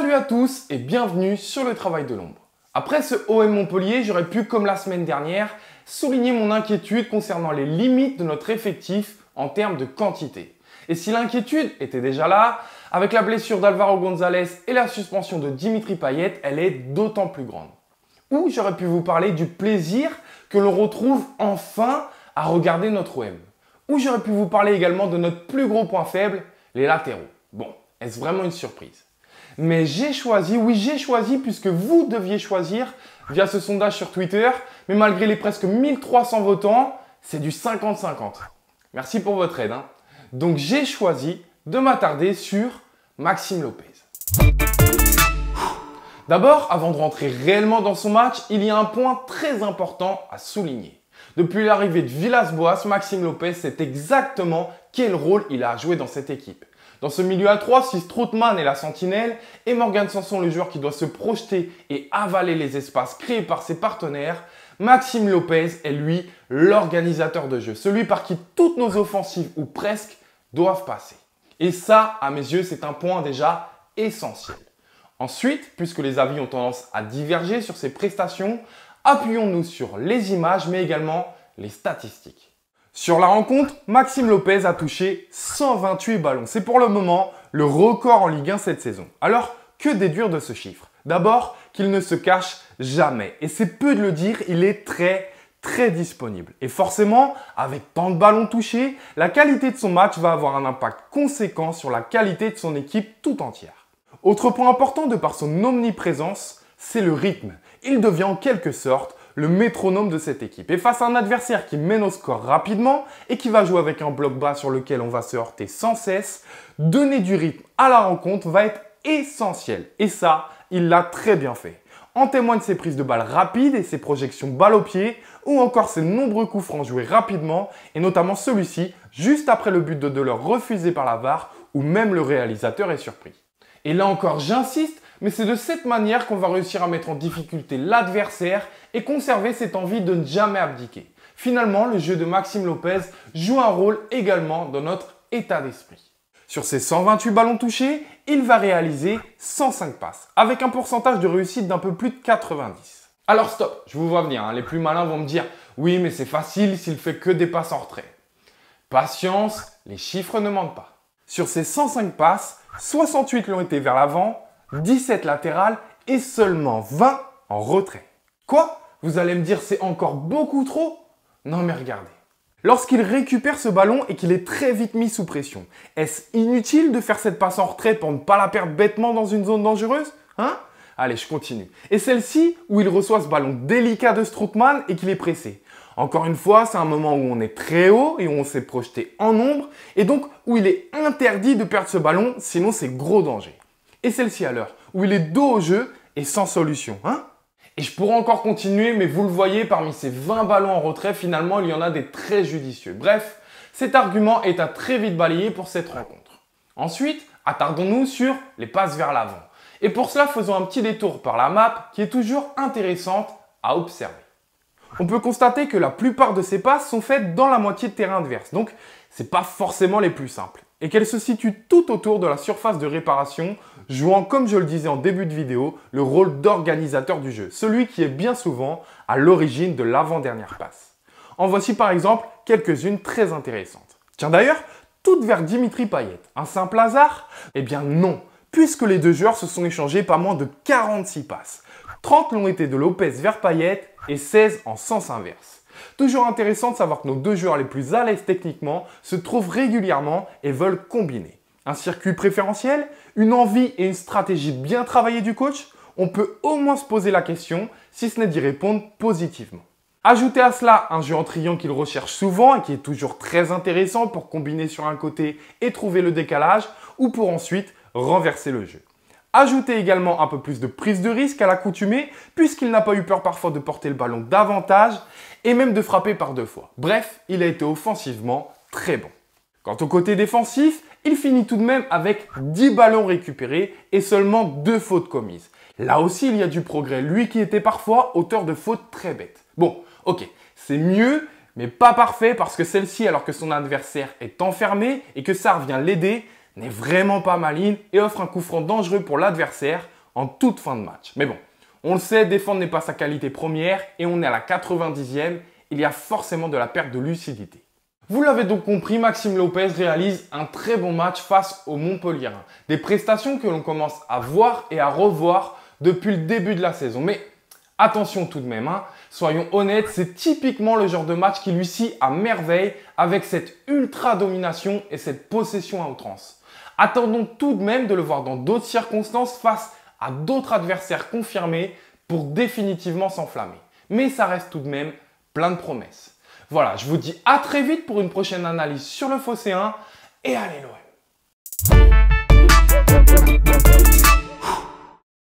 Salut à tous et bienvenue sur le travail de l'ombre. Après ce OM Montpellier, j'aurais pu, comme la semaine dernière, souligner mon inquiétude concernant les limites de notre effectif en termes de quantité. Et si l'inquiétude était déjà là, avec la blessure d'Alvaro González et la suspension de Dimitri Payet, elle est d'autant plus grande. Ou j'aurais pu vous parler du plaisir que l'on retrouve enfin à regarder notre OM. Ou j'aurais pu vous parler également de notre plus gros point faible, les latéraux. Bon, est-ce vraiment une surprise? Mais j'ai choisi, oui j'ai choisi, puisque vous deviez choisir via ce sondage sur Twitter, mais malgré les presque 1300 votants, c'est du 50-50. Merci pour votre aide. Donc j'ai choisi de m'attarder sur Maxime Lopez. D'abord, avant de rentrer réellement dans son match, il y a un point très important à souligner. Depuis l'arrivée de Villas-Boas, Maxime Lopez sait exactement quel rôle il a à jouer dans cette équipe. Dans ce milieu à 3, si Strootman est la sentinelle et Morgan Sanson le joueur qui doit se projeter et avaler les espaces créés par ses partenaires, Maxime Lopez est lui l'organisateur de jeu, celui par qui toutes nos offensives ou presque doivent passer. Et ça, à mes yeux, c'est un point déjà essentiel. Ensuite, puisque les avis ont tendance à diverger sur ses prestations, appuyons-nous sur les images mais également les statistiques. Sur la rencontre, Maxime Lopez a touché 128 ballons. C'est pour le moment le record en Ligue 1 cette saison. Alors, que déduire de ce chiffre? D'abord, qu'il ne se cache jamais. Et c'est peu de le dire, il est très disponible. Et forcément, avec tant de ballons touchés, la qualité de son match va avoir un impact conséquent sur la qualité de son équipe tout entière. Autre point important de par son omniprésence, c'est le rythme. Il devient en quelque sorte le métronome de cette équipe. Et face à un adversaire qui mène au score rapidement et qui va jouer avec un bloc bas sur lequel on va se heurter sans cesse, donner du rythme à la rencontre va être essentiel. Et ça, il l'a très bien fait. En témoignent ses prises de balles rapides et ses projections balles au pied, ou encore ses nombreux coups francs joués rapidement, et notamment celui-ci, juste après le but de Delors refusé par la VAR, où même le réalisateur est surpris. Et là encore, j'insiste, mais c'est de cette manière qu'on va réussir à mettre en difficulté l'adversaire et conserver cette envie de ne jamais abdiquer. Finalement, le jeu de Maxime Lopez joue un rôle également dans notre état d'esprit. Sur ses 128 ballons touchés, il va réaliser 105 passes, avec un pourcentage de réussite d'un peu plus de 90. Alors stop, je vous vois venir, les plus malins vont me dire « Oui, mais c'est facile s'il fait que des passes en retrait ». Patience, les chiffres ne mentent pas. Sur ces 105 passes, 68 l'ont été vers l'avant, 17 latérales et seulement 20 en retrait. Quoi? Vous allez me dire c'est encore beaucoup trop? Non mais regardez. Lorsqu'il récupère ce ballon et qu'il est très vite mis sous pression, est-ce inutile de faire cette passe en retrait pour ne pas la perdre bêtement dans une zone dangereuse? Allez, je continue. Et celle-ci où il reçoit ce ballon délicat de Strootman et qu'il est pressé. Encore une fois, c'est un moment où on est très haut et où on s'est projeté en ombre et donc où il est interdit de perdre ce ballon, sinon c'est gros danger. Et celle-ci à l'heure où il est dos au jeu et sans solution. Et je pourrais encore continuer, mais vous le voyez, parmi ces 20 ballons en retrait, finalement, il y en a des très judicieux. Bref, cet argument est à très vite balayer pour cette rencontre. Ensuite, attardons-nous sur les passes vers l'avant. Et pour cela, faisons un petit détour par la map qui est toujours intéressante à observer. On peut constater que la plupart de ces passes sont faites dans la moitié de terrain adverse, donc c'est pas forcément les plus simples. Et qu'elles se situent tout autour de la surface de réparation, jouant, comme je le disais en début de vidéo, le rôle d'organisateur du jeu, celui qui est bien souvent à l'origine de l'avant-dernière passe. En voici par exemple quelques-unes très intéressantes. Tiens d'ailleurs, toutes vers Dimitri Payet. Un simple hasard? Eh bien non, puisque les deux joueurs se sont échangés pas moins de 46 passes. 30 l'ont été de Lopez vers Payet et 16 en sens inverse. Toujours intéressant de savoir que nos deux joueurs les plus à l'aise techniquement se trouvent régulièrement et veulent combiner. Un circuit préférentiel, une envie et une stratégie bien travaillée du coach, on peut au moins se poser la question, si ce n'est d'y répondre positivement. Ajoutez à cela un jeu en triangle qu'il recherche souvent et qui est toujours très intéressant pour combiner sur un côté et trouver le décalage ou pour ensuite renverser le jeu. Ajoutez également un peu plus de prise de risque à l'accoutumée puisqu'il n'a pas eu peur parfois de porter le ballon davantage et même de frapper par deux fois. Bref, il a été offensivement très bon. Quant au côté défensif, il finit tout de même avec 10 ballons récupérés et seulement 2 fautes commises. Là aussi, il y a du progrès, lui qui était parfois auteur de fautes très bêtes. Bon, ok, c'est mieux, mais pas parfait parce que celle-ci, alors que son adversaire est enfermé et que ça revient l'aider, n'est vraiment pas maligne et offre un coup franc dangereux pour l'adversaire en toute fin de match. Mais bon, on le sait, défendre n'est pas sa qualité première et on est à la 90e, il y a forcément de la perte de lucidité. Vous l'avez donc compris, Maxime Lopez réalise un très bon match face aux Montpelliérains. Des prestations que l'on commence à voir et à revoir depuis le début de la saison. Mais attention tout de même, soyons honnêtes, c'est typiquement le genre de match qui lui scie à merveille avec cette ultra domination et cette possession à outrance. Attendons tout de même de le voir dans d'autres circonstances face à d'autres adversaires confirmés pour définitivement s'enflammer. Mais ça reste tout de même plein de promesses. Voilà, je vous dis à très vite pour une prochaine analyse sur le Phocéen et allez l'OM.